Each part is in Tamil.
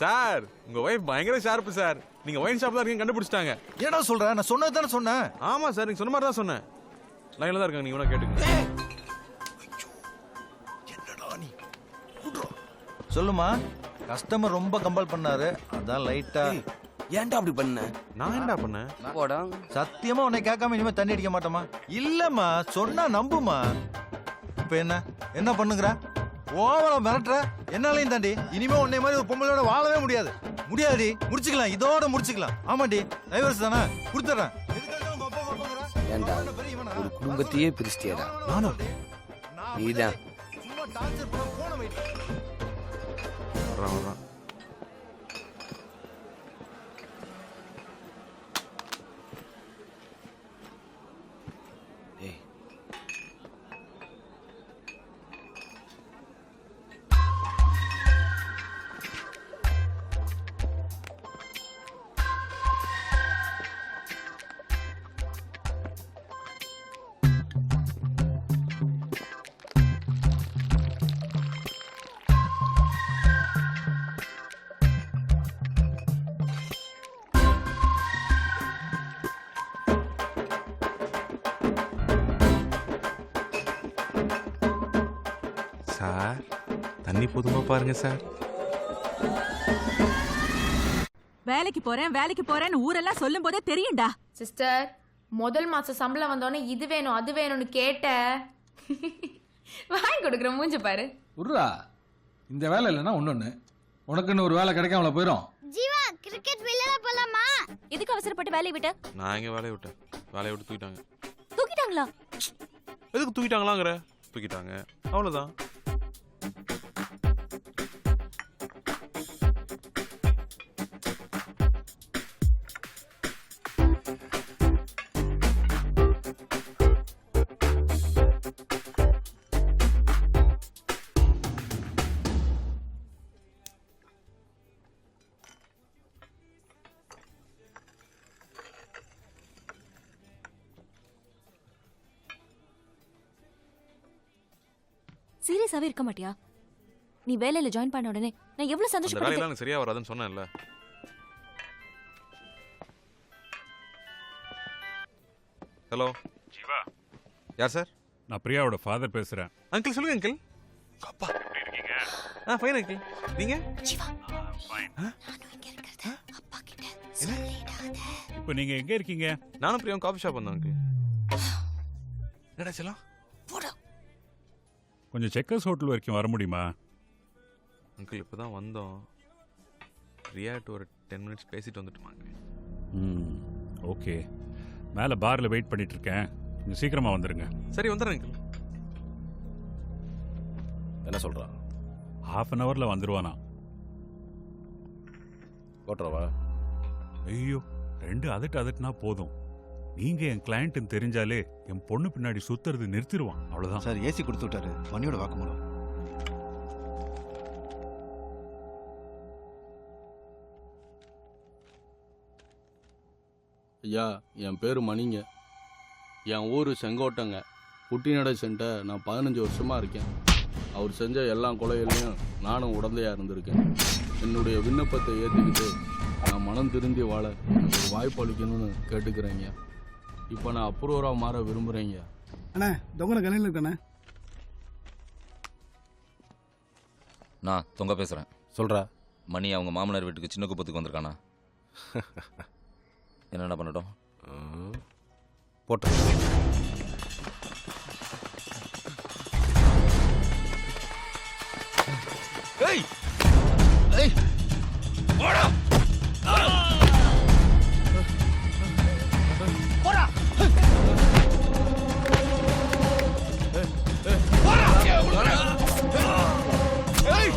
சார் உங்க வைஃப் பயங்கர ஷார்ப்பு சார். நீங்க ஒயின் ஷாப்ல இருக்கீங்க கண்டுபிடிச்சிட்டாங்க. ஏடா சொல்ற? நான் சொன்னது தானே சொன்னேன். ஆமா சார், நீங்க சொன்ன மாதிரி தான் சொன்னேன். லைன்ல தான் இருக்காங்க, நீங்க வேணா கேட்டுங்க. என்னடா நீ? சொல்லுமா. கஸ்டமர் ரொம்ப கம்பல் பண்ணாரு, அதான் லைட்டா. ஏன்டா அப்படி பண்ண? நான் என்னடா பண்ணேன்? போடா. சத்தியமா உன்னை கேட்காம இனிமே தண்ணி அடிக்க மாட்டோமா? இல்லம்மா, சொன்னா நம்புமா. இப்ப என்ன பண்ணுங்கற? ஓவரா மிரட்டுற. என்னாலையும் தாண்டி இனிமே உன்னை மாதிரி ஒரு பொம்பளையோட வாழவே முடியாது. முடியாதுடி. முடிச்சுக்கலாம், இதோட முடிச்சுக்கலாம். ஆமாடி, டைவர்ஸ் தானே, கொடுத்துறேன். ஏன்டா ஒரு குடும்பத்தையே பிரிச்சிட்டியடா? நானும் நீதான். சும்மா டார்ச்சர் பண்ண போன வெயிட். வர்றான். ஏய், சார் தண்ணி போதுமா பாருங்க சார். வேலைக்கு போறேன்னு ஊரெல்லாம் சொல்லும் போதே தெரியும்டா. சிஸ்டர், முதல் மாசம் சம்பளம் வந்தோடனே இது வேணும் அது வேணும்னு கேட்ட வாங்கி கொடுக்குற மூஞ்ச பாரு. உர்ரா, இந்த வேலை இல்லைன்னா ஒன்னொன்னு உனக்குன்னு ஒரு வேலை கிடைக்காமல போயிடும். ஜீவா, கிரிக்கெட் விளையாட போலாமா? எதுக்கு அவசரப்பட்டு வேலையை விட்ட? நான் எங்க வேலையை விட்டேன்? வேலையை விட்டு தூக்கிட்டாங்க. தூக்கிட்டாங்களா? எதுக்கு தூக்கிட்டாங்களாங்கிற? தூக்கிட்டாங்க, அவ்வளவுதான். சீரியஸாவே இருக்க மாட்டியா? நீ வேலையில ஜாயின் பண்ண உடனே நான் எவ்வளவு அந்த சந்தோஷப்பட்டேன். வேலையெல்லாம் எனக்கு சரியா வராதுன்னு சொன்னேன்ல. ஹலோ ஜீவா, யார் சார்? நான் பிரியாவோட ஃபாதர் பேசுறேன். அங்கிள் சொல்லுங்க அங்கிள். அப்பா எப்படி இருக்கீங்க? Fine uncle. நீங்க? ஜீவா, ஃபைன். நானும் இங்க இருக்கறத அப்பா கிட்ட சொல்லிடாத. இப்போ நீங்க எங்க இருக்கீங்க? நானும் பிரியாவும் காபி ஷாப் வந்தோம் அங்கிள். என்னடா செல்லம்? போடா. கொஞ்சம் செக்கர்ஸ் ஹோட்டல் வரைக்கும் வர முடியுமா? அங்கிள் இப்பதான் வந்தோம். பிரியாட்டு ஒரு 10 minutes பேசிட்டு வந்துட்டுமாங்க. ஓகே. மேலே பார்ல வெயிட் பண்ணிட்டு இருக்கேன். கொஞ்சம் சீக்கிரமா வந்துருங்க. சரி வந்துடுறேன் அங்கிள். என்ன சொல்றான்? ஹாஃப் அன் ஹவர்ல வந்துருவானா? போட்டுறவா? ஐயோ, 2 அதட்டுனா போதும். நீங்க என் கிளையண்ட்னு தெரிஞ்சாலே என் பொண்ணு பின்னாடி சுத்துறது நிறுத்திடுவான். அவ்வளவுதான். சார் ஏசி கொடுத்து விட்டாரு. மணியோட வாக்குமூலம். ஐயா, என் பேர் மணிங்க. என் ஊர் செங்கோட்டைங்க. குட்டிநடை சென்ட்ட நான் 15 வருஷமாக இருக்கேன். அவர் செஞ்ச எல்லா கொலைகளையும் நானும் உடந்தையாக இருந்திருக்கேன். என்னுடைய விண்ணப்பத்தை ஏற்றுக்கிட்டு நான் மனம் திருந்தி வாழ எனக்கு ஒரு வாய்ப்பு அளிக்கணும்னு கேட்டுக்கிறேங்க. இப்போ நான் அப்ரூவராக மாற விரும்புகிறேங்க. அண்ணா, தொங்கன கலையில் இருக்கானே. நான் தொங்க பேசுறேன். சொல்கிறா. மணி அவங்க மாமனார் வீட்டுக்கு சின்ன குப்பத்துக்கு வந்திருக்கானா? என்னென்ன பண்ணட்டும்? போட்டு ஏய் ஏய் போடா. போடா. ஏய்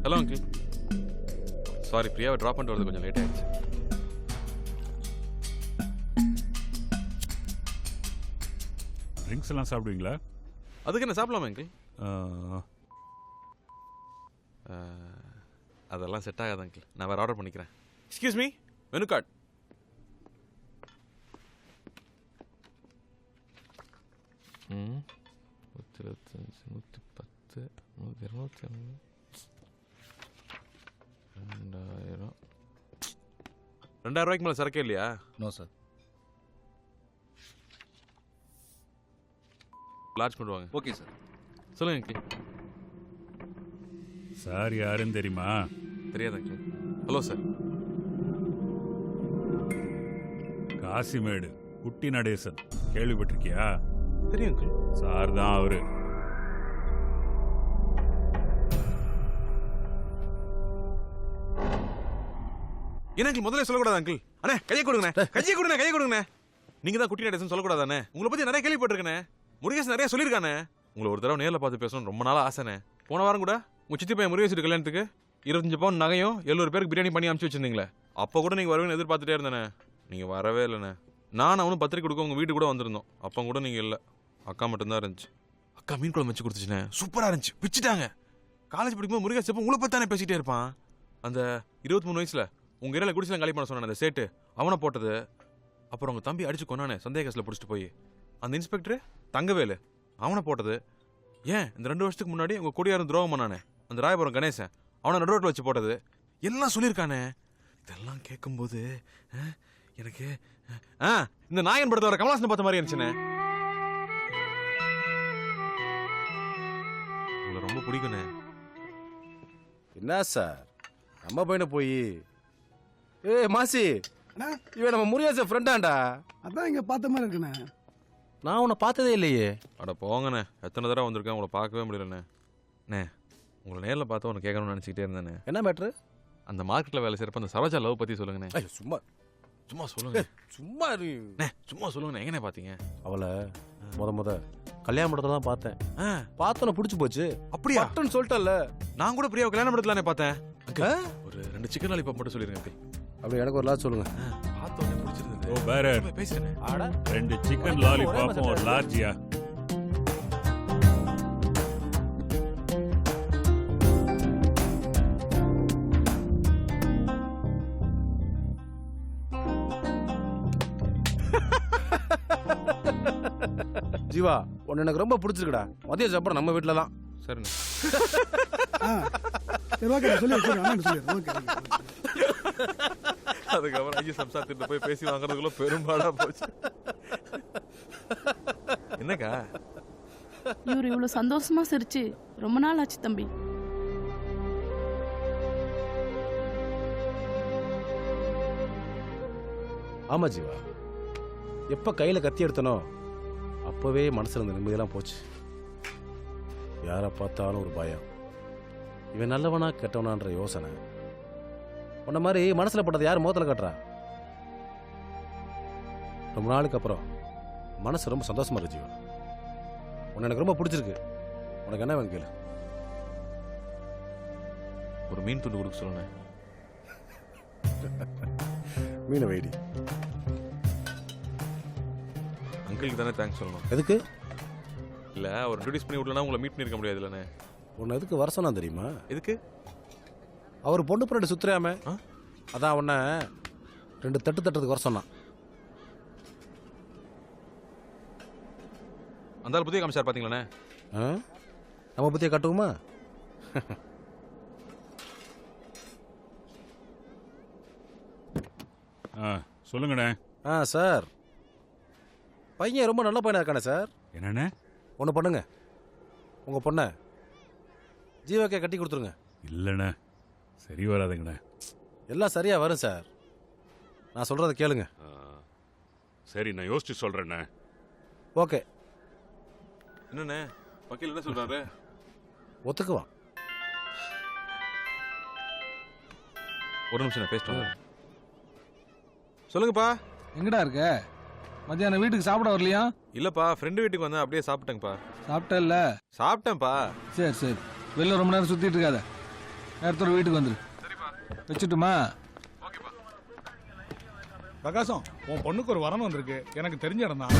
ஹலோ அங்கிள். சாரி பிரியாவை ட்ராப் பண்ணிட்டு வரது கொஞ்சம் லேட் ஆயிடுச்சு. ட்ரிங்க்ஸ் எல்லாம் சாப்பிடுவீங்களா? அதுக்கு என்ன சாப்பிடலாமா அங்கிள்? ஆ, அதெல்லாம் செட் ஆகாது அங்கிள். நான் வேறு ஆர்டர் பண்ணிக்கிறேன். Excuse me, menu card. ம் 125 110 250 2000 2000 மேலே சரக்கே இல்லையா? No sir. லார்ஜ் கொண்டு வாங்க. Okay sir. சொல்லுங்க அங்கிள். சார் யாருன்னு தெரியுமா? தெரியாது அங்கிள். Hello sir. காசிமேடு குட்டி நடேசன் கேள்விப்பட்டிருக்கியா? தெரியும் அங்கிள். சார் தான் அவரு. என்ன அங்கிள் முதல்ல சொல்லக்கூடாது அங்கிள்? அண்ணே கையை கொடுங்கண்ணே, கையை கொடுங்கண்ணே, கையை கொடுங்கண்ணே. நீங்க தான் குட்டி நடேசன் சொல்லக்கூடாதானே? உங்களை பத்தி நிறைய கேள்விப்பட்டிருக்கேனே. முருகேஷ் நிறைய சொல்லியிருக்கானே. உங்களை ஒரு தடவை நேரில் பார்த்து பேசணும் ரொம்ப நாளாக ஆசைனே. போன வாரம் கூட உங்க சித்தி பையன் முருகேஷ் கல்யாணத்துக்கு 25 பவுன் நகையும் 700 பேருக்கு பிரியாணி பண்ணி அனுப்பிச்சு வச்சிருந்தீங்களே. அப்போ கூட நீங்கள் வருவீங்கன்னு எதிர்பார்த்துட்டே இருந்தேனே. நீங்கள் வரவே இல்லைண்ணே. நான் அவனும் பத்திரிக்கை கொடுக்க உங்கள் வீட்டு கூட வந்திருந்தோம். அப்போ கூட நீங்கள் இல்லை. அக்கா மட்டும்தான் இருந்துச்சு. அக்கா மீன் குழம்பு வச்சு கொடுத்துச்சுண்ணே. சூப்பராக இருந்துச்சு. பிச்சுட்டாங்க. காலேஜ் படிக்கும்போது முருகேஷ் எப்போ உங்களை பற்றி தானே பேசிகிட்டே இருப்பான். அந்த 23 வயசில் உங்கள் ஏரியாவில் குடிசெல்லாம் காலி பண்ண சொன்னான் அந்த சேட்டு. அவனை போட்டது. அப்புறம் உங்கள் தம்பி அடிச்சு கொண்டானே சந்தேக கேஸில் பிடிச்சிட்டு போய். அந்த இன்ஸ்பெக்டர் தங்கவேலு அவனை போட்டது. ஏன் இந்த 2 வருஷத்துக்கு முன்னாடி உங்கள் கொடியாரும் துரோகம் பண்ணானே அந்த ராயபுரம் கணேசன் அவனை நடுரோட்டில் வச்சு போட்டது. எல்லாம் சொல்லியிருக்கானே. இதெல்லாம் கேட்கும்போது எனக்கு இந்த நாயன் படத்தில் வர கமலாசன் பார்த்த மாதிரி இருந்துச்சுண்ணே. உங்களை ரொம்ப பிடிக்குண்ணே. என்ன சார் நம்ம பையனை போய் மாசி இவன் நம்ம முருகேச ஃப்ரெண்டாண்டா. அதான் இங்க பார்த்த மாதிரி இருக்குண்ணே. நான் உன்னை பார்த்ததே இல்லையே. அட போங்கண்ணே, எத்தனை தடவை வந்திருக்கேன் உங்களை பார்க்கவே முடியலண்ணே. அண்ணே உங்களை நேரில் பார்த்து உனக்கு கேட்கணும்னு நினச்சிக்கிட்டே இருந்தேண்ணே. என்ன மேட்ரு? அந்த மார்க்கெட்டில் வேலை செய்கிறப்ப அந்த சரோஜா லவ் பற்றி சொல்லுங்கண்ணே. ஐயோ சும்மா சும்மா சொல்லுங்க. சும்மா சும்மா சொல்லுங்கண்ணே. எங்கண்ணே பார்த்தீங்க அவளை? முத கல்யாண மண்டபத்துல தான் பார்த்தேன். பார்த்தோன்னு பிடிச்சி போச்சு. அப்படியா? பட்டுன்னு சொல்லிட்டல்ல. நான் கூட பிரியாவை கல்யாண படத்துலானே பார்த்தேன். ஒரு 2 சிக்கன் லாலிபாப் மட்டும் சொல்லிருங்க அங்கிள். அப்படி எனக்கு ஒரு லாட் சொல்லுங்க. பார்த்தோன்னே பிடிச்சிருந்தது. ஓ வேற பேசுறேன். 2 சிக்கன் லாலிபாப்பும் ஒரு லார்ஜியா? ஜீவா உன்னை எனக்கு ரொம்ப பிடிச்சிருக்குடா. மதிய சாப்பாடு நம்ம வீட்டில் தான். சரிண்ணே. அதுக்கப்புறம் ஐயோ சம்சாரத்திட்ட போய் பேசி வாங்குறதுக்குள்ள பெரும்பாடா போச்சு. என்னக்கா இவரு இவ்வளவு சந்தோஷமா சிரிச்சு ரொம்ப நாள் ஆச்சு தம்பி. ஆமா ஜீவா, எப்ப கையில கத்தி எடுத்தனோ அப்பவே மனசுல இருந்த நிம்மதியெல்லாம் போச்சு. யாரை பார்த்தாலும் ஒரு பயம். இவன் நல்லவனா கெட்டவனான்ற யோசனை. உன்ன மாதிரி மனசுல பட்டது யார் முகத்துல கட்டுறா? ரொம்ப நாளுக்கு அப்புறம் மனசு ரொம்ப சந்தோஷமா இருக்கு ஜீவா. உன்னை எனக்கு ரொம்ப பிடிச்சிருக்கு. உனக்கு என்ன வேணும் கேளு. ஒரு மீன் துண்டு கொடுக்க சொல்லுண்ணே. மீனை வைடி. அங்கிளுக்கு தானே தேங்க்ஸ் சொல்லணும். எதுக்கு? இல்லை ஒரு இன்ட்ரோடியூஸ் பண்ணி விடலன்னா உங்களை மீட் பண்ணிருக்க முடியாது இல்லைண்ணே. உன்னை எதுக்கு வர சொன்னா தெரியுமா? எதுக்கு? அவர் பொண்ணு பின்னாடி சுத்துறாம அதான் உன்னை 2 தட்டு தட்டுறதுக்கு வர சொன்னான். அந்த ஆள் புதிய காமிச்சார் பார்த்தீங்களாண்ணே? நம்ம பத்தியா காட்டுவோமா? சொல்லுங்கண்ணே. சார் பையன் ரொம்ப நல்ல பையனா இருக்கானே சார். என்னண்ணே? ஒன்று பண்ணுங்க, உங்க பொண்ணை ஜீவாக்கே கட்டி கொடுத்துருங்க. இல்லைண்ணே சரி வராதுங்கண்ணே. எல்லாம் சரியா வரும் சார். நான் சொல்றதை கேளுங்க. சரி நான் யோசிச்சு சொல்றேண்ணே. ஓகே. என்னண்ணே வக்கீல் என்ன சொல்றாரு? ஒத்துக்குவான். ஒரு நிமிஷம் நான் பேசிட்டு சொல்லுங்கப்பா. எங்கடா இருக்க? மத்தியானம் வீட்டுக்கு சாப்பிட வரலையா? இல்லப்பா ஃப்ரெண்டு வீட்டுக்கு வந்தேன் அப்படியே சாப்பிட்டேங்கப்பா. சாப்பிட்டல? சாப்பிட்டேன்ப்பா. சரி சரி, வெளில ரொம்ப நேரம் சுத்திட்டு இருக்காத, நேரத்தோட வீட்டுக்கு வந்துரு. வச்சுட்டுமா? பிரகாசம், உன் பொண்ணுக்கு ஒரு வரன் வந்திருக்கு. எனக்கு தெரிஞ்ச இடம் தான்.